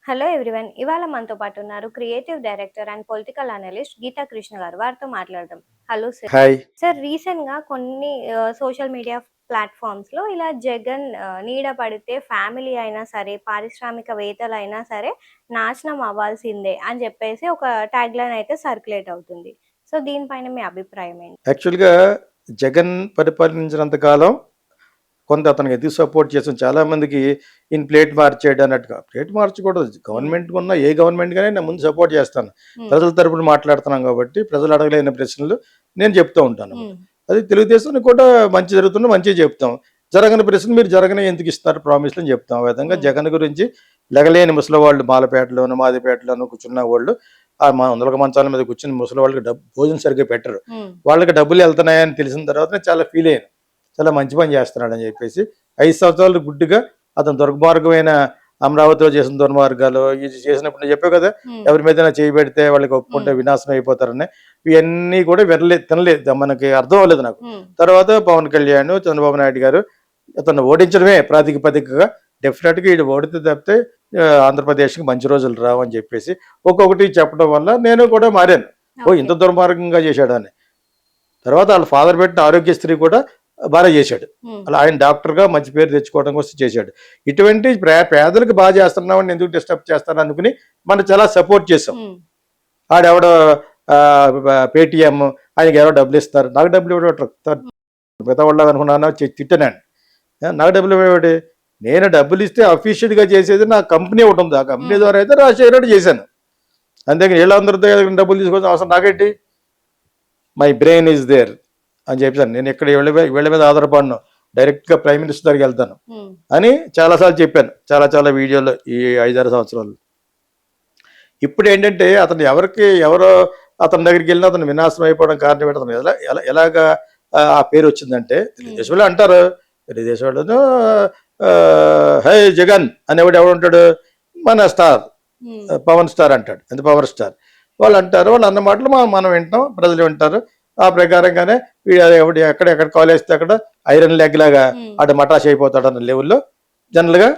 Hello everyone. ఇవాళ మనతో పాటు ఉన్నారు creative director and political analyst Geeta Krishna గారు. వారితో మాట్లాడదాం. Hello sir. హాయ్. సార్, రీసెంట్‌గా కొన్ని సోషల్ మీడియా ప్లాట్‌ఫార్మ్స్‌లో ఇలా జగన్ నీడ పడితే ఫ్యామిలీ అయినా సరే, పారిశ్రామికవేత్తలైనా సరే నాశనం అవ్వాల్సిందే అని చెప్పేసి ఒక ట్యాగ్‌లైన్ అయితే సర్క్యులేట్ అవుతుంది. సో, దీనిపైన మీ అభిప్రాయం ఏంటి? యాక్చువల్‌గా జగన్ పరిపాలించినంత కాలం కొంత అతనికి ఎందుకు సపోర్ట్ చేసాం. చాలామందికి ఈయన ప్లేట్ మార్చేయడం అన్నట్టుగా. ప్లేట్ మార్చకూడదు. గవర్నమెంట్ ఉన్న ఏ గవర్నమెంట్ గానే నేను ముందు సపోర్ట్ చేస్తాను. ప్రజల తరపున మాట్లాడుతున్నాం కాబట్టి ప్రజలు అడగలేని ప్రశ్నలు నేను చెప్తూ ఉంటాను. అది తెలుగుదేశానికి కూడా మంచి జరుగుతున్న మంచిగా చెప్తాం. జరగని ప్రశ్న మీరు జరగని ఎందుకు ఇస్తారు ప్రామిస్లు అని చెప్తాం. ఆ విధంగా జగన్ గురించి లెగలేని ముసలి వాళ్ళు మాలపేటలోను మాదిపేటలోను కూర్చున్న వాళ్ళు ఆ వందల మంచాల మీద కూర్చుని ముసలి వాళ్ళకి భోజనం సరిగ్గా పెట్టరు. వాళ్ళకి డబ్బులు వెళ్తున్నాయని తెలిసిన తర్వాత నేను చాలా ఫీల్ అయ్యాను. చాలా మంచి పని చేస్తున్నాడని చెప్పేసి 5 సంవత్సరాలు గుడ్డిగా అతను దుర్మార్గమైన అమరావతిలో చేసిన దుర్మార్గాలు ఇది చేసినప్పుడు నేను చెప్పావు కదా, ఎవరి మీద చేయి పెడితే వాళ్ళకి ఒప్పుకుంటే వినాశనం అయిపోతారని. ఇవన్నీ కూడా తినలేదు, మనకి అర్థం అవ్వలేదు నాకు. తర్వాత పవన్ కళ్యాణ్, చంద్రబాబు నాయుడు గారు అతను ఓడించడమే ప్రాతిపదికగా డెఫినెట్గా వీడు ఓడితే తప్పితే ఆంధ్రప్రదేశ్కి మంచి రోజులు రావు అని చెప్పేసి ఒక్కొక్కటి చెప్పడం వల్ల నేను కూడా మారాను. ఇంత దుర్మార్గంగా చేశాడని. తర్వాత వాళ్ళ ఫాదర్ పెట్టిన ఆరోగ్యశ్రీ కూడా బాగా చేశాడు. అలా ఆయన డాక్టర్గా మంచి పేరు తెచ్చుకోవడం కోసం చేశాడు. ఇటువంటి పేదలకు బాగా చేస్తున్నామని ఎందుకు డిస్టర్బ్ చేస్తాను అనుకుని మనం చాలా సపోర్ట్ చేసాం. ఆడెవడో పేటిఎం ఆయనకి ఎవరో డబ్బులు ఇస్తారు, నాకు డబ్బులు ఇవ్వడం మిగతా వాళ్ళు అనుకున్నాను, తిట్టానండి. నాకు డబ్బులు ఇవ్వడే, నేను డబ్బులు ఇస్తే అఫీషియల్గా చేసేది నా కంపెనీ ఒకటి ఉంది, ఆ కంపెనీ ద్వారా అయితే రాజశేఖర్ చేశాను. అంతేగాని వీళ్ళందరితో డబ్బులు తీసుకోవాల్సిన అవసరం నాకేంటి? మై బ్రెయిన్ ఈజ్ దేర్ అని చెప్పాను. నేను ఇక్కడ వీళ్ళ మీద ఆధారపడను, డైరెక్ట్గా ప్రైమ్ మినిస్టర్ దగ్గరికి వెళ్తాను అని చాలాసార్లు చెప్పాను, చాలా వీడియోలో ఈ 5-6 సంవత్సరాలు. ఇప్పుడు ఏంటంటే అతను ఎవరో అతని దగ్గరికి వెళ్ళినా అతను వినాశనం అయిపోవడం కారణం ఏంటి? అతను ఎలాగా ఆ పేరు వచ్చిందంటే, తెలుగుదేశం వాళ్ళు అంటారు, తెలుగుదేశం వాళ్ళు హై జగన్ అనేవాడు ఎవడుంటాడు, మన స్టార్ పవన్ స్టార్ అంటాడు, ఎంత పవర్ స్టార్ వాళ్ళు అంటారు. వాళ్ళు అన్న మాటలు మనం వింటాం, ప్రజలు వింటారు. ఆ ప్రకారంగానే వీడు ఎక్కడ కాల్ వేస్తే అక్కడ ఐరన్ లెగ్ లాగా అటు మటాష్ అయిపోతాడు అన్న లెవెల్లో జనరల్గా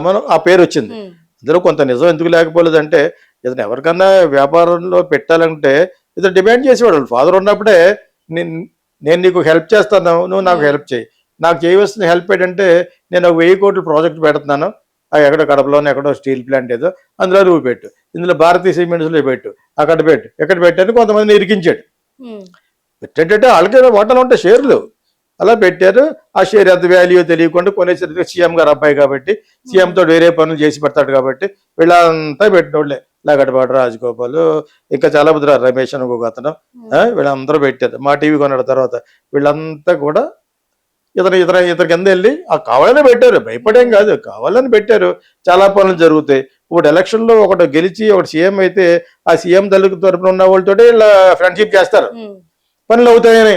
మనం ఆ పేరు వచ్చింది. అందులో కొంత నిజం ఎందుకు లేకపోలేదు అంటే, ఇతను ఎవరికన్నా వ్యాపారంలో పెట్టాలంటే ఇతను డిమాండ్ చేసేవాడు. ఫాదర్ ఉన్నప్పుడే నేను నీకు హెల్ప్ చేస్తాను, నువ్వు నాకు హెల్ప్ చేయి, నాకు చేయవలసిన హెల్ప్ ఏంటంటే నేను ఒక 1000 కోట్ల ప్రాజెక్ట్ పెడుతున్నాను, ఎక్కడో కడపలోనే ఎక్కడో స్టీల్ ప్లాంట్ ఏదో, అందులో నువ్వు పెట్టు, ఇందులో భారతీయ సిమెంట్స్లో పెట్టు, అక్కడ పెట్టు, ఎక్కడ పెట్టాను కొంతమందిని ఇరికించాడు. పెట్టేటట్టే వాళ్ళకి ఓటలు ఉంటాయి, షేర్లు అలా పెట్టారు. ఆ షేర్ ఎంత వాల్యూ తెలియకుండా కొనేసరికి సీఎం గారు అబ్బాయి కాబట్టి సీఎంతో వేరే పనులు చేసి పెడతాడు కాబట్టి వీళ్ళంతా పెట్టినోళ్ళే. లగడపాటి రాజగోపాల్, ఇంకా చాలా మంది, రమేష్ అని ఒక అతను, వీళ్ళందరూ పెట్టారు. మా టీవీ కొన్నాడు తర్వాత. వీళ్ళంతా కూడా ఇతని కింద వెళ్ళి కావాలని పెట్టారు, భయపడేం కాదు, కావాలని పెట్టారు. చాలా పనులు జరుగుతాయి. ఇప్పుడు ఎలక్షన్లో ఒకటి గెలిచి ఒకటి సీఎం అయితే ఆ సీఎం తరపున ఉన్న వాళ్ళతో ఇలా ఫ్రెండ్షిప్ చేస్తారు, పనులు అవుతాయని.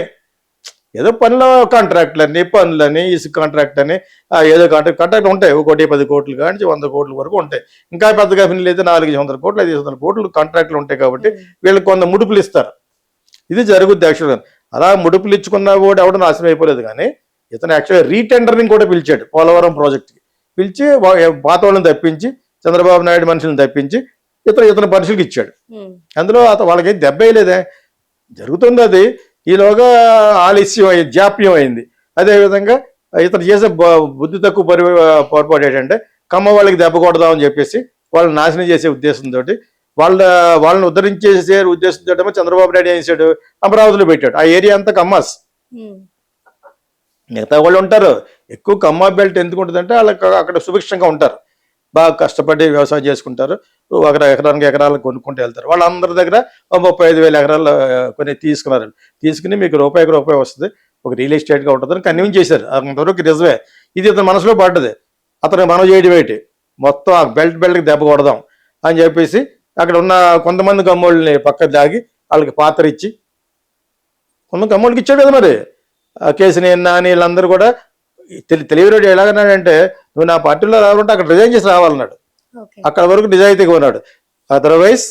ఏదో పనుల కాంట్రాక్ట్లని, పనులని, ఇసుక కాంట్రాక్ట్ అని ఏదో కాంట్రాక్ట్ ఉంటాయి. 1-10 కోట్లు కానీ 100 కోట్ల వరకు ఉంటాయి. ఇంకా పెద్ద కంపెనీలు అయితే 400 కోట్లు 500 కోట్లు కాంట్రాక్ట్లు ఉంటాయి కాబట్టి వీళ్ళకి కొంత ముడుపులు ఇస్తారు. ఇది జరుగుద్ది యాక్చువల్గా. అలా ముడుపులు ఇచ్చుకున్నా కూడా ఎవడో నాశనం అయిపోలేదు. కానీ ఇతను యాక్చువల్గా రీటెండరింగ్ కూడా పిలిచాడు పోలవరం ప్రాజెక్ట్కి. పిలిచి పాత వాళ్ళని తప్పించి, చంద్రబాబు నాయుడు మనుషులను తప్పించి ఇతని మనుషులకి ఇచ్చాడు. అందులో వాళ్ళకి దెబ్బ వేయలేదే, జరుగుతుంది అది. ఈలోగా ఆలస్యం అయింది, జాప్యం అయింది. అదేవిధంగా ఇతను చేసే బుద్ధి తక్కువ పొరపాటు ఏంటంటే, కమ్మ వాళ్ళకి దెబ్బ కొడదామని చెప్పేసి వాళ్ళని నాశనం చేసే ఉద్దేశంతో, వాళ్ళని ఉద్ధరించేసే ఉద్దేశంతో ఏమో చంద్రబాబు నాయుడు ఏం చేశాడు, అమరావతిలో పెట్టాడు. ఆ ఏరియా అంతా కమ్మాస్. మిగతా వాళ్ళు ఉంటారు, ఎక్కువ కమ్మా బెల్ట్ ఎందుకు ఉంటుందంటే వాళ్ళకి అక్కడ సుభిక్షంగా ఉంటారు, బాగా కష్టపడి వ్యవసాయం చేసుకుంటారు, ఎకరాలకు కొనుక్కుంటూ వెళ్తారు. వాళ్ళందరి దగ్గర 35,000 ఎకరాలు తీసుకుని మీకు రూపాయికి రూపాయి వస్తుంది, ఒక రియల్ ఎస్టేట్గా ఉంటుందని కన్విన్స్ చేశారు. అంతవరకు నిజమే. ఇది ఇతను మనసులో పడ్డది. అతను మనం చేయడం ఏంటి, మొత్తం ఆ బెల్ట్కి దెబ్బ కొడదాం అని చెప్పేసి అక్కడ ఉన్న కొంతమంది కమ్మోళ్ళని పక్క దాగి వాళ్ళకి పాత్ర ఇచ్చి, కొంతమంది కమ్మోళ్ళకి ఇచ్చాడు కదా. మరి కేసీఆర్ నాని వీళ్ళందరూ కూడా తెలివిరోడు ఎలాగన్నాడంటే, నువ్వు నా పార్టీలో రావాలంటే అక్కడ రిజైన్ చేసి రావాలన్నాడు. అక్కడ వరకు నిజాయితీగా ఉన్నాడు. అదర్వైజ్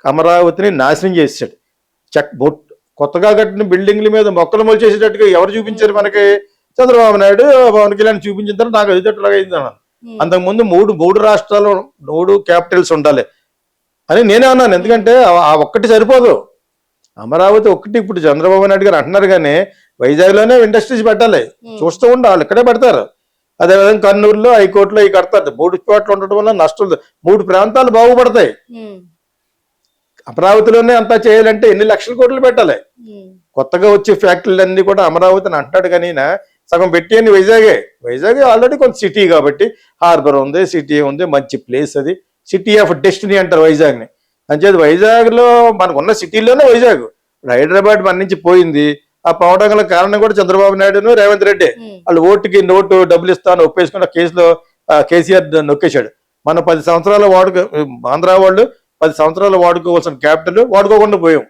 అమరావతిని నాశనం చేసాడు. కొత్తగా కట్టిన బిల్డింగ్ల మీద మొక్కలు మొలిచేసేటట్టుగా ఎవరు చూపించారు మనకి? చంద్రబాబు నాయుడు, పవన్ కళ్యాణ్ చూపించిన తర్వాత నాకు ఎదుటలాగా అయింది అన్నాను. అంతకుముందు మూడు రాష్ట్రాలు 3 క్యాపిటల్స్ ఉండాలి అని నేనే అన్నాను. ఎందుకంటే ఆ ఒక్కటి సరిపోదు, అమరావతి ఒక్కటి. ఇప్పుడు చంద్రబాబు నాయుడు గారు అంటున్నారు కానీ వైజాగ్లోనే ఇండస్ట్రీస్ పెట్టాలి, చూస్తూ ఉండాలి, వాళ్ళు ఇక్కడే పెడతారు. అదేవిధంగా కర్నూలులో హైకోర్టులో ఈ కడతారు. 3 చోట్ల ఉండటం వల్ల నష్టం, 3 ప్రాంతాలు బాగుపడతాయి. అమరావతిలోనే అంతా చేయాలంటే ఎన్ని లక్షల కోట్లు పెట్టాలి. కొత్తగా వచ్చే ఫ్యాక్టరీలు అన్ని కూడా అమరావతిని అంటాడు కానీ సగం పెట్టేయండి వైజాగ్ ఆల్రెడీ కొంత సిటీ కాబట్టి హార్బర్ ఉంది, సిటీ ఉంది, మంచి ప్లేస్. అది సిటీ ఆఫ్ డెస్టినీ అంటారు వైజాగ్ని. అంచేది వైజాగ్లో మనకు ఉన్న సిటీలోనే వైజాగ్. హైదరాబాద్ మన నుంచి పోయింది. ఆ పోవడం గల కారణం కూడా చంద్రబాబు నాయుడును రేవంత్ రెడ్డి. వాళ్ళు ఓటుకి నోటు డబ్బులు ఇస్తాను ఒప్పేసుకున్న కేసులో కేసీఆర్ నొక్కేశాడు. మనం 10 సంవత్సరాలు ఆంధ్ర వాళ్ళు 10 సంవత్సరాలు వాడుకోవాల్సిన క్యాపిటల్ వాడుకోకుండా పోయాం.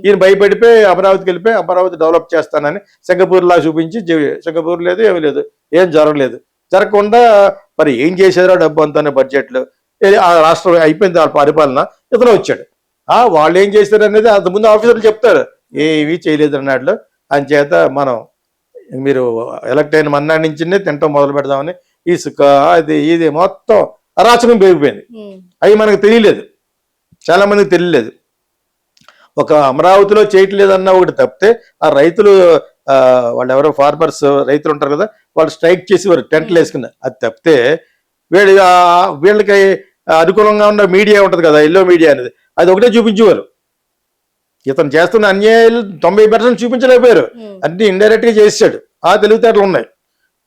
ఈయన భయపడిపోయి అమరావతికి వెళ్ళిపోయి అమరావతి డెవలప్ చేస్తానని సింగపూర్ లా చూపించి, సింగపూర్ లేదు, ఏమీ లేదు, ఏం జరగలేదు. జరగకుండా మరి ఏం చేశారో డబ్బు అంతానే బడ్జెట్లు. ఆ రాష్ట్రం అయిపోయింది వాళ్ళ పరిపాలన, ఇతను వచ్చాడు. వాళ్ళు ఏం చేశారు అనేది అంతకుముందు ఆఫీసర్లు చెప్తారు, ఏమీ చేయలేదు అన్నట్లు. అంచేత మనం మీరు ఎలక్ట్ అయిన మన్నాడి నుంచి తింటాం మొదలు పెడదామని ఇసుక అది ఇది మొత్తం అరాచకం పెరిగిపోయింది. అవి మనకు తెలియలేదు, చాలా మందికి తెలియలేదు. ఒక అమరావతిలో చేయట్లేదన్న ఒకటి తప్పితే ఆ రైతులు వాళ్ళు ఎవరో ఫార్మర్స్ రైతులు ఉంటారు కదా, వాళ్ళు స్ట్రైక్ చేసేవారు టెంట్లు వేసుకుని. అది తప్పితే వీళ్ళకి అనుకూలంగా ఉన్న మీడియా ఉంటుంది కదా, ఎల్లో మీడియా అనేది, అది ఒకటే చూపించేవారు. ఇతను చేస్తున్న అన్యాయాలు 90% చూపించలేకపోయారు, అన్ని ఇండైరెక్ట్ గా చేసాడు. ఆ తెలివితేటలు ఉన్నాయి,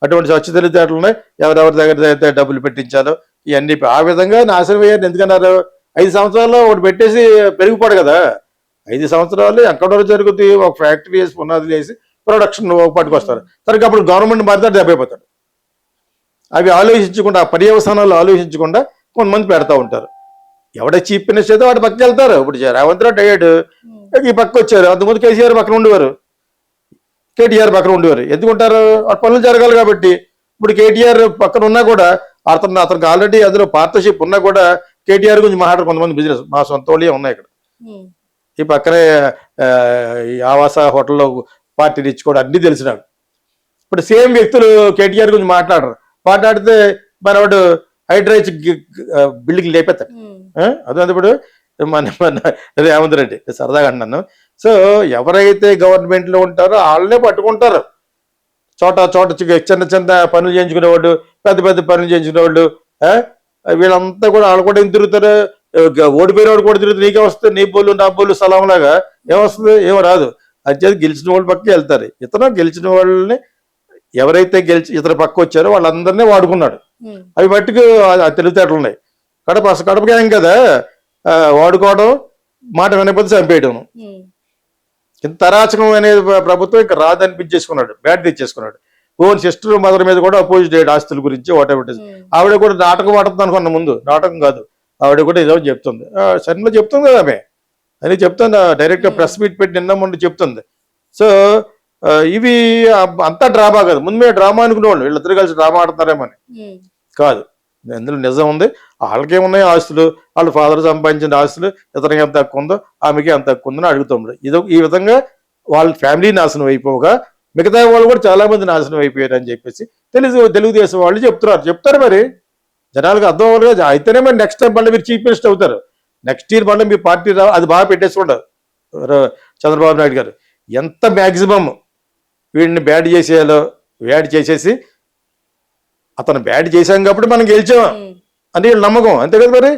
అటువంటి స్వచ్ఛ తెలివితేటలు ఉన్నాయి. ఎవరెవరి దగ్గర డబ్బులు పెట్టించాలో ఇవన్నీ ఆ విధంగా నాశనం అయ్యారు. ఎందుకన్నారు, 5 సంవత్సరాల్లో ఒకటి పెట్టేసి పెరిగిపోడు కదా. 5 సంవత్సరాలు ఎక్కడో జరుగుతుంది, ఒక ఫ్యాక్టరీ వేసి పునాదులు వేసి ప్రొడక్షన్ పట్టుకొస్తారు. సరిగ్గా అప్పుడు గవర్నమెంట్ మారితే దెబ్బైపోతాడు. అవి ఆలోచించకుండా, ఆ పర్యవసానాలు ఆలోచించకుండా కొంతమంది పెడతా ఉంటారు. ఎవడ చీఫ్ మినిస్టర్ అయితే వాడి పక్కకి వెళ్తారు. ఇప్పుడు రేవంత్ రెడ్డి అయ్యాడు, ఈ పక్క వచ్చారు. అంతకుముందు కేసీఆర్ పక్కన ఉండేవారు, కేటీఆర్ పక్కన ఉండేవారు. ఎందుకుంటారు, వాటి పనులు జరగాలి కాబట్టి. ఇప్పుడు కేటీఆర్ పక్కన ఉన్నా కూడా అతనికి ఆల్రెడీ అందులో పార్ట్నర్షిప్ ఉన్నా కూడా కేటీఆర్ గురించి మాట్లాడారు కొంతమంది. బిజినెస్ మా సొంత వాళ్ళే ఉన్నాయి ఇక్కడ. ఈ పక్కనే ఈ ఆవాస హోటల్లో పార్టీని ఇచ్చుకోవడం అన్ని తెలిసినాడు. ఇప్పుడు సేమ్ వ్యక్తులు కేటీఆర్ గురించి మాట్లాడితే మనవాడు హైడ్రైజ్ బిల్డింగ్ లేపేస్తాడు. అదే ఇప్పుడు మన రేవంత్ రెడ్డి సరదాగా అన్నాను. సో ఎవరైతే గవర్నమెంట్ లో ఉంటారో వాళ్ళనే పట్టుకుంటారు. చోట చిన్న పనులు చేయించుకునేవాళ్ళు, పెద్ద పనులు చేయించుకునేవాళ్ళు, వీళ్ళంతా కూడా వాళ్ళు కూడా ఏం తిరుగుతారు. ఓడిపోయిన వాడు కూడా తిరుగుతారు. నీకే వస్తుంది, నీ బోళ్ళు నా బోళ్ళు స్థలం లాగా ఏమొస్తుంది, ఏమో రాదు. అది గెలిచిన వాళ్ళు పక్కకి వెళ్తారు. ఇతను గెలిచిన వాళ్ళని ఎవరైతే ఇతర పక్క వచ్చారో వాళ్ళందరినీ వాడుకున్నాడు. అవి మట్టుకు తెలివితేటలు ఉన్నాయి. కడపకి ఏం కదా వాడుకోవడం, మాట వినకపోతే చంపేయడం. ఇంత అరాచకం అనేది ప్రభుత్వం ఇంకా రాదనిపించేసుకున్నాడు, బ్యాట్ తెచ్చేసుకున్నాడు. ఓన్ సిస్టర్ మదర్ మీద కూడా అపోజిట్ అయ్యాడు ఆస్తుల గురించి. వాటెవర్ ఆవిడ కూడా నాటకం ఆడుతుంది అనుకున్న ముందు. నాటకం కాదు, ఆవిడ కూడా ఏదో చెప్తుంది. సరిగ్గా చెప్తుంది కదా ఆమె, అని చెప్తుంది. డైరెక్ట్గా ప్రెస్ మీట్ పెట్టి నిన్న ముందు చెప్తుంది. సో ఇవి అంతా డ్రామా కాదు. ముందు మేము డ్రామా అనుకునేవాళ్ళు, వీళ్ళిద్దరు కలిసి డ్రామా ఆడుతున్నారేమని. కాదు, అందులో నిజం ఉంది. వాళ్ళకేమున్నాయి ఆస్తులు, వాళ్ళ ఫాదర్ సంపాదించిన ఆస్తులు, ఇతనికి ఎంత తక్కువ ఉందో ఆమెకి ఎంత తక్కువ ఉందని అడుగుతుంది. ఈ విధంగా వాళ్ళ ఫ్యామిలీ నాశనం అయిపోగా మిగతా వాళ్ళు కూడా చాలా మంది నాశనం అయిపోయారు అని చెప్పేసి తెలుగుదేశం వాళ్ళు చెప్తారు. మరి జనాలకు అర్థం అవ్వదు. అయితేనే మరి నెక్స్ట్ టైం మళ్ళీ మీరు చీఫ్ మినిస్టర్ అవుతారు. నెక్స్ట్ ఇయర్ మళ్ళీ మీ పార్టీ అది బాగా పెట్టేసుకుంటారు. చంద్రబాబు నాయుడు గారు ఎంత మ్యాక్సిమం వీడిని బ్యాడ్ చేసేయాలో బ్యాడ్ చేసేసి, అతను బ్యాడ్ చేశాం కాబట్టి మనం గెలిచాం అని నమ్మకం, అంతే కదా. మరి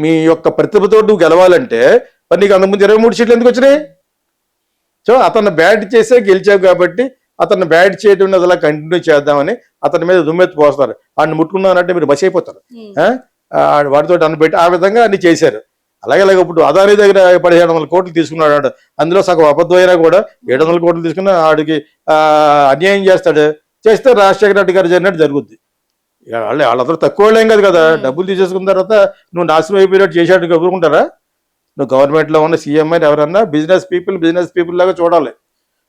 మీ యొక్క ప్రతిభతో నువ్వు గెలవాలంటే మరి నీకు అంతకుముందు 23 సీట్లు ఎందుకు వచ్చినాయి? సో అతను బ్యాట్ చేసే గెలిచావు కాబట్టి అతను బ్యాట్ చేయడం అలా కంటిన్యూ చేద్దామని అతని మీద దుమ్మెత్తి పోస్తారు. వాడిని ముట్టుకున్నానంటే మీరు బస్ అయిపోతారు. వాడితో అన్నపెట్టి ఆ విధంగా అన్ని చేశారు. అలాగే ఇప్పుడు అదానీ దగ్గర 1700 కోట్లు తీసుకున్నాడు. అందులో సగం అబద్ధం అయినా కూడా 700 కోట్లు తీసుకున్న ఆడికి అన్యాయం చేస్తే రాజశేఖర రెడ్డి గారు జరిగినట్టు జరుగుద్ది. వాళ్ళందరూ తక్కువ వాళ్ళేం కాదు కదా. డబ్బులు తీసేసుకున్న తర్వాత నువ్వు నాశనం అయిపోయినట్టు చేసేట్టు ఎవరుకుంటారా? నువ్వు గవర్నమెంట్లో ఉన్న సీఎం అని ఎవరన్నా బిజినెస్ పీపుల్ లాగా చూడాలి.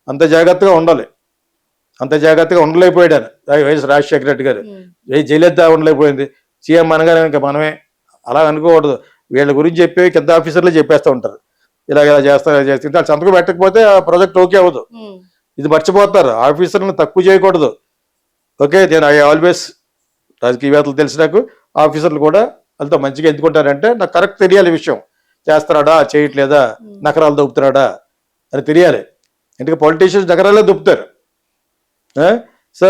అంత జాగ్రత్తగా ఉండాలి. అంత జాగ్రత్తగా ఉండలేకపోయాడు వైఎస్ రాజశేఖర రెడ్డి గారు. జయలలిత ఉండలేకపోయింది. సీఎం అనగానే ఇంకా మనమే అలా అనుకోకూడదు. వీళ్ళ గురించి చెప్పి కింద ఆఫీసర్లే చెప్పేస్తూ ఉంటారు, ఇలా చేస్తారు సంతకం పెట్టకపోతే ఆ ప్రాజెక్ట్ ఓకే అవ్వదు. ఇది మర్చిపోతారు. ఆఫీసర్లను తక్కువ చేయకూడదు. ఓకే, నేను ఐ ఆల్వేస్ రాజకీయవేత్తలు తెలిసి నాకు, ఆఫీసర్లు కూడా వాళ్ళతో మంచిగా ఎందుకుంటారంటే నాకు కరెక్ట్ తెలియాలి విషయం. చేస్తున్నాడా చేయట్లేదా, నకరాలు దొప్పుతున్నాడా అని తెలియాలి. ఎందుకంటే పొలిటీషియన్స్ నగరాలే దొప్పుతారు. సో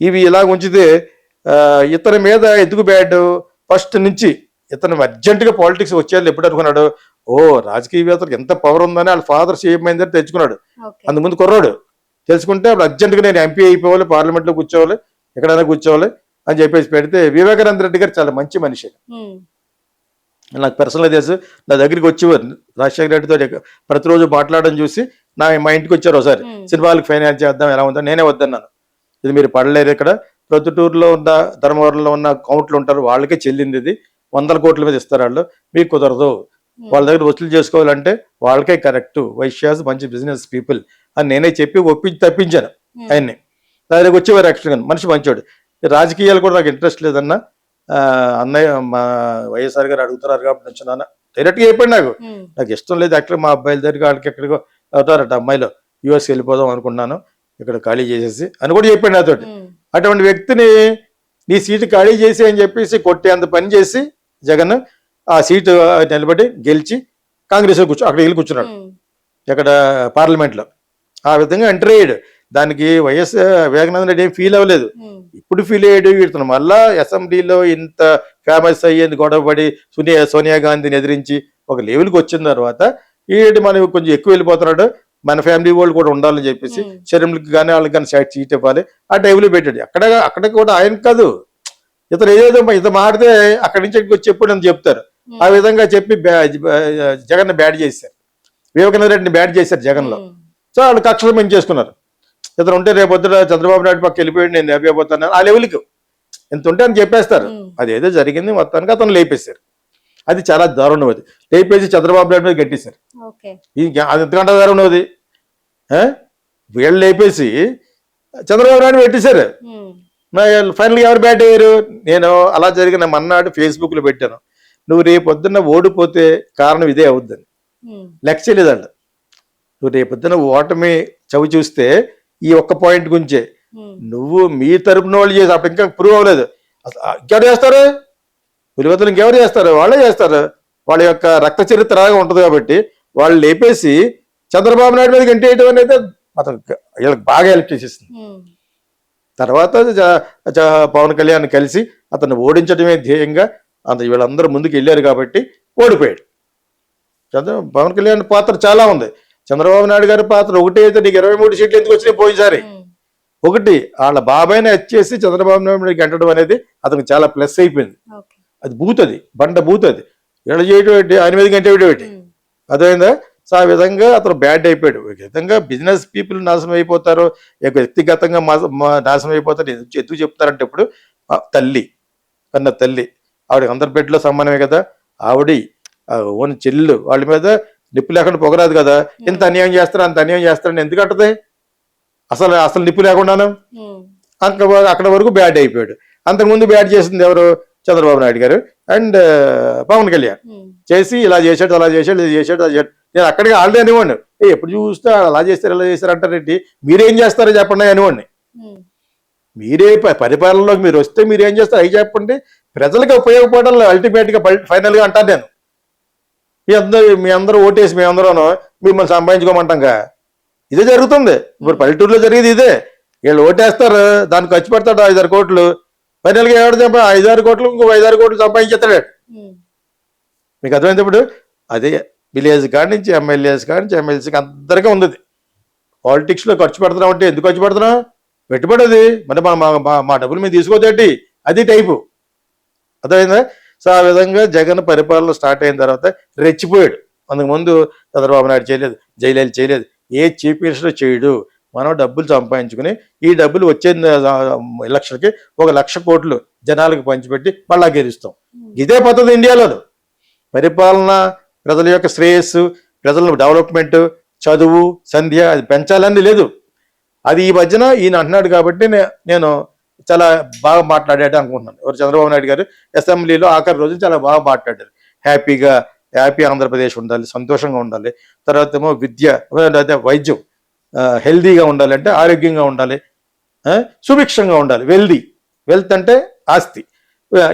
ఇవి ఇలా ఉంచితే ఇతని మీద ఎందుకు బ్యాడ్, ఫస్ట్ నుంచి ఇతను అర్జెంటుగా పాలిటిక్స్ వచ్చేయాలి ఎప్పుడు అనుకున్నాడు. ఓ రాజకీయవేత్తలకు ఎంత పవర్ ఉందని వాళ్ళ ఫాదర్ సీఎం అయిందని తెచ్చుకున్నాడు. అందుముందు కుర్రాడు తెలుసుకుంటే అప్పుడు అర్జెంటుగా నేను ఎంపీ అయిపోవాలి, పార్లమెంట్లో కూర్చోవాలి, ఎక్కడైనా కూర్చోవాలి అని చెప్పేసి పెడితే, వివేకానంద రెడ్డి గారు చాలా మంచి మనిషి. నాకు పర్సనల్గా తెలుసు. నా దగ్గరికి వచ్చేవారు రాజశేఖర రెడ్డితో ప్రతిరోజు మాట్లాడడం చూసి మా ఇంటికి వచ్చారు ఒకసారి. సినిమాలకు ఫైనాన్స్ చేద్దాం ఎలా ఉందో, నేనే వద్దన్నాను. ఇది మీరు పడలేరు, ఇక్కడ ప్రొద్దుటూరులో ఉన్న ధర్మవరంలో ఉన్న కౌంట్లు ఉంటారు, వాళ్ళకే చెల్లింది, ఇది 100 కోట్ల మీద ఇస్తారు వాళ్ళు, మీకు కుదరదు. వాళ్ళ దగ్గర వసూలు చేసుకోవాలంటే వాళ్ళకే కరెక్ట్, వైశ్యాస్ మంచి బిజినెస్ పీపుల్ అని నేనే చెప్పి ఒప్పించి తప్పించాను ఆయన్ని. నా దగ్గరకు వచ్చేవారు యాక్చువల్గా, మనిషి మంచోడు. రాజకీయాలు కూడా నాకు ఇంట్రెస్ట్ లేదన్నా, అన్నయ్య మా వైఎస్ఆర్ గారు అడుగుతున్నారు కాబట్టి వచ్చినాన్న డైరెక్ట్గా అయిపోయింది. నాకు ఇష్టం లేదు యాక్చువల్గా, మా అబ్బాయిల దగ్గరికి వాళ్ళకి ఎక్కడికో అవుతారట, అమ్మాయిలో యూఎస్ వెళ్ళిపోదాం అనుకున్నాను, ఇక్కడ ఖాళీ చేసేసి అని కూడా చెప్పాడు నాతోటి. అటువంటి వ్యక్తిని నీ సీటు ఖాళీ చేసి అని చెప్పేసి కొట్టేంత పని చేసి జగన్ ఆ సీటు నిలబడి గెలిచి కాంగ్రెస్లో అక్కడ వెళ్ళి కూర్చున్నాడు, ఇక్కడ పార్లమెంట్లో. ఆ విధంగా ఎంటర్ అయ్యాడు. దానికి వైఎస్ వివేకానంద రెడ్డి ఏం ఫీల్ అవ్వలేదు. ఇప్పుడు ఫీల్ అయ్యాడు, ఇతను మళ్ళా అసెంబ్లీలో ఇంత ఫేమస్ అయ్యేది గొడవపడి సోనియా గాంధీని ఎదిరించి ఒక లెవెల్కి వచ్చిన తర్వాత ఈడు మనం కొంచెం ఎక్కువ వెళ్ళిపోతున్నాడు, మన ఫ్యామిలీ వాళ్ళు కూడా ఉండాలని చెప్పేసి శరీరంకి కానీ వాళ్ళకి కానీ సీట్ ఇవ్వాలి, ఆ టైంలో పెట్టాడు. అక్కడ కూడా ఆయన కాదు, ఇతను ఏదో ఇతను మాడితే అక్కడి నుంచి వచ్చి ఎప్పుడు అని చెప్తారు. ఆ విధంగా చెప్పి జగన్ బ్యాడ్ చేశారు, వివేకానంద రెడ్డిని బ్యాడ్ చేశారు జగన్లో. సో వాళ్ళు కక్షలు పెంచేసుకున్నారు. ఇతను ఉంటే రేపొద్దున చంద్రబాబు నాయుడు పక్క వెళ్ళిపోయాడు, నేను లేకపోతాను ఆ లెవెల్కి ఎంత ఉంటే అని చెప్పేస్తారు. అది ఏదో జరిగింది, మొత్తానికి అతను లేపేశారు. అది చాలా దారుణం. అది లేపేసి చంద్రబాబు నాయుడు మీద గట్టిస్తారు. అది ఎంతకంటే దారుణం అది. వీళ్ళు లేపేసి చంద్రబాబు నాయుడు పెట్టేశారు. ఫైనల్గా ఎవరు బ్యాట్ అయ్యారు? నేను అలా జరిగిన మన్నాడు ఫేస్బుక్లో పెట్టాను, నువ్వు రేపొద్దున్న ఓడిపోతే కారణం ఇదే అవుద్దని. లెక్క చేయలేదండి. నువ్వు రేపొద్దున ఓటమి చవి చూస్తే ఈ ఒక్క పాయింట్ గురించే నువ్వు మీ తరపున వాళ్ళు చేసి అప్పుడు ఇంకా ప్రూవ్ అవ్వలేదు. ఇంకెవరు చేస్తారు? పులివెత్తులు ఇంకెవరు చేస్తారు? వాళ్ళే చేస్తారు. వాళ్ళ యొక్క రక్త చరిత్ర ఉంటుంది కాబట్టి వాళ్ళు లేపేసి చంద్రబాబు నాయుడు మీద గంటేయడం అనేది అతను వీళ్ళకి బాగా హెల్ప్ చేసేస్తుంది. తర్వాత పవన్ కళ్యాణ్ కలిసి అతన్ని ఓడించడమే ధ్యేయంగా వీళ్ళందరూ ముందుకు వెళ్ళారు కాబట్టి ఓడిపోయాడు. పవన్ కళ్యాణ్ పాత్ర చాలా ఉంది. చంద్రబాబు నాయుడు గారి పాత్ర ఒకటి అయితే నీకు 23 సీట్లు ఎందుకు వచ్చినాయి పోయినసారి? ఒకటి వాళ్ళ బాబాయిని వచ్చేసి చంద్రబాబు నాయుడు గంటడం అనేది అతనికి చాలా ప్లస్ అయిపోయింది. అది బూతది, బండ బూతది. వీళ్ళు చేయడం ఏంటి, ఆయన మీద గంట ఏంటి, అదేందా? సో ఆ విధంగా అతను బ్యాడ్ అయిపోయాడు. ఒక విధంగా బిజినెస్ పీపుల్ నాశనం అయిపోతారు, వ్యక్తిగతంగా నాశనం అయిపోతారు. ఎందుకు చెప్తారంటే ఇప్పుడు తల్లి కన్న తల్లి, ఆవిడ అందరి బిడ్డలో సమానమే కదా. ఆవిడ ఓన్ చెల్లు వాళ్ళ మీద నిప్పు లేకుండా పొగరాదు కదా. ఇంత అన్యాయం చేస్తారు అంత అన్యాయం చేస్తారని ఎందుకు అంటది? అసలు నిప్పు లేకుండాను అక్కడ వరకు బ్యాడ్ అయిపోయాడు. అంతకుముందు బ్యాడ్ చేసింది ఎవరు? చంద్రబాబు నాయుడు గారు అండ్ పవన్ కళ్యాణ్ చేసి ఇలా చేశాడు అలా చేశాడు ఇది చేశాడు అది చేశాడు. నేను అక్కడికి ఆల్రెడీ అనేవాడిని, ఎప్పుడు చూస్తే అలా చేస్తారు ఇలా చేస్తారు అంటారేంటి, మీరేం చేస్తారో చెప్పండి అనేవాడిని. మీరే పరిపాలనలోకి మీరు వస్తే మీరు ఏం చేస్తారు అవి చెప్పండి, ప్రజలకు ఉపయోగపడాలి అల్టిమేట్గా ఫైనల్గా అంటాను నేను. మీ అందరూ ఓటేసి మేమందరూ మిమ్మల్ని సంపాదించుకోమంటాంగా, ఇదే జరుగుతుంది. ఇప్పుడు పల్లెటూరులో జరిగేది ఇదే. వీళ్ళు ఓటేస్తారు, దానికి ఖర్చు పెడతాడు 5-6 కోట్లు, ఫైనల్గా ఎవరు 5-6 కోట్లు ఇంకో 5-6 కోట్లు సంపాదించేస్తాడు. మీకు అర్థమైంది? ఇప్పుడు అదే విలేజ్ కాడి నుంచి ఎమ్మెల్యేస్ కాడి నుంచి ఎమ్మెల్సీకి అందరికీ ఉంది. పాలిటిక్స్లో ఖర్చు పెడుతున్నాం అంటే ఎందుకు ఖర్చు పెడుతున్నాం? పెట్టుబడి మరి మా డబ్బులు మేము తీసుకోదేంటి, అది టైపు. అర్థమైందా? సో ఆ విధంగా జగన్ పరిపాలన స్టార్ట్ అయిన తర్వాత రెచ్చిపోయాడు. అందుకు చంద్రబాబు నాయుడు చేయలేదు, జైలు చేయలేదు, ఏ చీఫ్ మినిస్టర్ చేయడు. మనం డబ్బులు సంపాదించుకుని ఈ డబ్బులు వచ్చే ఎలక్షన్కి 1,00,000 కోట్లు జనాలకు పంచిపెట్టి మళ్ళా గెలుస్తాం. ఇదే పద్ధతి ఇండియాలో. పరిపాలన, ప్రజల యొక్క శ్రేయస్సు, ప్రజల డెవలప్మెంట్, చదువు, సంధ్య అది పెంచాలని లేదు. అది ఈ మధ్యన ఈయన అంటున్నాడు కాబట్టి నేను చాలా బాగా మాట్లాడాడు అనుకుంటున్నాను. ఎవరు? చంద్రబాబు నాయుడు గారు అసెంబ్లీలో ఆఖరి రోజు చాలా బాగా మాట్లాడారు. హ్యాపీ ఆంధ్రప్రదేశ్ ఉండాలి, సంతోషంగా ఉండాలి, తర్వాత ఏమో విద్య, వైద్యం హెల్దీగా ఉండాలి, అంటే ఆరోగ్యంగా ఉండాలి, సుభిక్షంగా ఉండాలి. వెల్త్ అంటే ఆస్తి.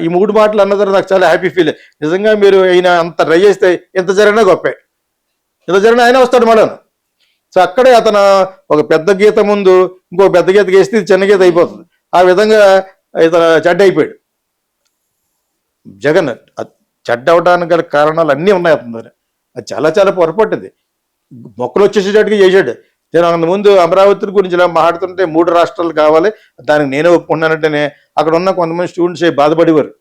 ఈ 3 మాటలు అన్న తర్వాత నాకు చాలా హ్యాపీ ఫీల్. నిజంగా మీరు ఈయన అంత ట్రై చేస్తే ఎంత జరిగినా గొప్పే. ఎంత జరిగినా ఆయన వస్తాడు మళ్ళా. సో అక్కడే అతను ఒక పెద్ద గీత ముందు ఇంకో పెద్ద గీత గీస్తే ఇది చిన్న గీత అయిపోతుంది. ఆ విధంగా ఇతను చెడ్డ అయిపోయాడు. జగన్ చెడ్డ అవడానికి గల కారణాలు అన్నీ ఉన్నాయి అతని దగ్గర. అది చాలా చాలా పొరపాటుది. మొక్కలు వచ్చేసేటట్టుగా చేశాడు. నేను అంత ముందు అమరావతి గురించి ఇలా మాట్లాడుతుంటే 3 రాష్ట్రాలు కావాలి, దానికి నేనే ఒప్పుకున్నానంటేనే అక్కడ ఉన్న కొంతమంది స్టూడెంట్స్ బాధపడేవారు.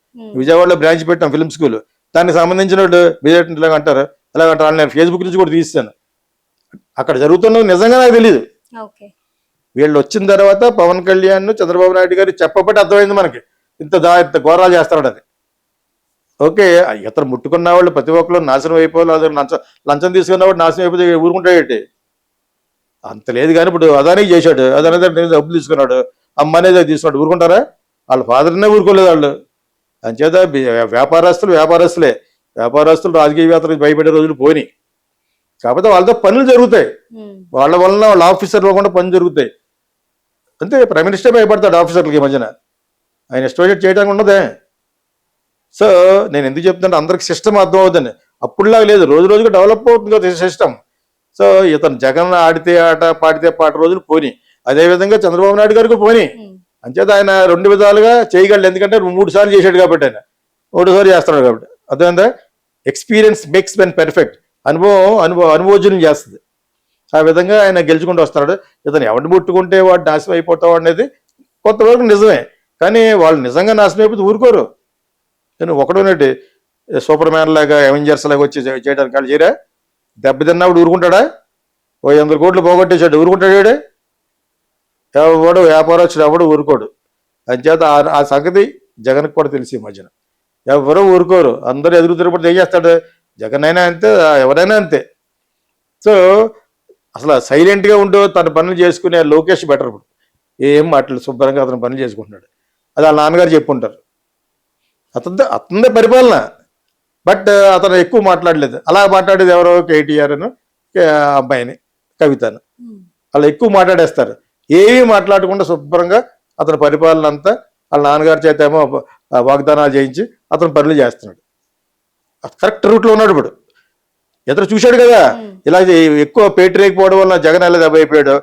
విజయవాడలో బ్రాంచ్ పెట్టాం ఫిల్మ్ స్కూల్, దానికి సంబంధించిన వాళ్ళు ఇలాగంటారు ఇలాగంటారు. నేను ఫేస్బుక్ నుంచి కూడా తీస్తాను. అక్కడ జరుగుతున్నది నిజంగా నాకు తెలియదు. వీళ్ళు వచ్చిన తర్వాత పవన్ కళ్యాణ్ చంద్రబాబు నాయుడు గారు చెప్పబట్టి అర్థమైంది మనకి ఇంత ఘోరాలు చేస్తాడు అది. ఓకే, ఇతరు ముట్టుకున్న వాళ్ళు ప్రతి ఒక్కరు నాశనం అయిపోవాలి. అది లంచం తీసుకున్నవాడు నాశనం అయిపోతే ఊరుకుంటాడేంటి? అంత లేదు. కానీ ఇప్పుడు అదానీ చేశాడు, అదానీ డబ్బులు తీసుకున్నాడు, అమ్మనేది తీసుకున్నాడు, ఊరుకుంటారా? వాళ్ళ ఫాదర్నే ఊరుకోలేదు వాళ్ళు. అంచేత వ్యాపారస్తులు రాజకీయవేత్తలకు భయపడే రోజులు పోయినాయి. కాకపోతే వాళ్ళతో పనులు జరుగుతాయి, వాళ్ళ వలన వాళ్ళ ఆఫీసర్లు కూడా పనులు జరుగుతాయి. అంతే, ప్రైమ్ మినిస్టర్ భయపడతాడు ఆఫీసర్లకి ఈ మధ్యన. ఆయన ఎస్టిమేట్ చేయడానికి ఉండదే. సో నేను ఎందుకు చెప్తుంటే అందరికి సిస్టమ్ అర్థం అవుతుంది. అప్పుడులాగా లేదు, రోజు రోజుగా డెవలప్ అవుతుంది కదా సిస్టమ్. సో ఇతను జగన్ ఆడితే ఆట పాడితే పాట రోజులు పోని, అదేవిధంగా చంద్రబాబు నాయుడు గారికి పోని. అంచేత ఆయన 2 విధాలుగా చేయగలడు. ఎందుకంటే 3 సార్లు చేశాడు కాబట్టి, ఆయన 3 సార్లు చేస్తున్నాడు కాబట్టి. అదేందా ఎక్స్పీరియన్స్ మేక్స్ మెన్ పర్ఫెక్ట్. అనుభవజ్ఞం చేస్తుంది. ఆ విధంగా ఆయన గెలుచుకుంటూ వస్తున్నాడు. ఇతను ఎవరిని ముట్టుకుంటే వాడు నాశనం అయిపోతావు అనేది కొంతవరకు నిజమే. కానీ వాళ్ళు నిజంగా నాశనం అయిపోతే ఊరుకోరు. నేను ఒకడోనేటి సూపర్ మ్యాన్ లాగా అవెంజర్స్ లాగా వచ్చి చేయడానికి వాళ్ళు చేయరా? దెబ్బతిన్నప్పుడు ఊరుకుంటాడా? 100 కోట్లు పోగొట్టేశాడు, ఊరుకుంటాడే? ఎవడు వ్యాపారస్తుడు ఎవడు ఊరుకోడు. అంచేత ఆ సంగతి జగన్కి కూడా తెలిసి ఈ మధ్యన ఎవరో ఊరుకోరు. అందరూ ఎదురు తిరుగుబడి తెగేస్తాడు. జగన్ అయినా అంతే, ఎవరైనా అంతే. సో అసలు సైలెంట్గా ఉంటూ తన పనులు చేసుకునే లోకేష్ బెటర్. ఇప్పుడు ఏం మాటలు శుభ్రంగా అతను పనులు చేసుకుంటున్నాడు. అది వాళ్ళ నాన్నగారు చెప్పుంటారు. అతనిదే పరిపాలన. బట్ అతను ఎక్కువ మాట్లాడలేదు. అలా మాట్లాడేది ఎవరో కేటీఆర్ అని అబ్బాయిని, కవితను. వాళ్ళు ఎక్కువ మాట్లాడేస్తారు. ఏమీ మాట్లాడకుండా శుభ్రంగా అతని పరిపాలన అంతా వాళ్ళ నాన్నగారి చేత ఏమో వాగ్దానాలు చేయించి అతను పనులు చేస్తున్నాడు. కరెక్ట్ రూట్లో ఉన్నాడు. ఇప్పుడు ఇతను చూశాడు కదా, ఇలా ఎక్కువ పేటరేకపోవడం వల్ల జగన్ ఎలా దెబ్బ అయిపోయాడు.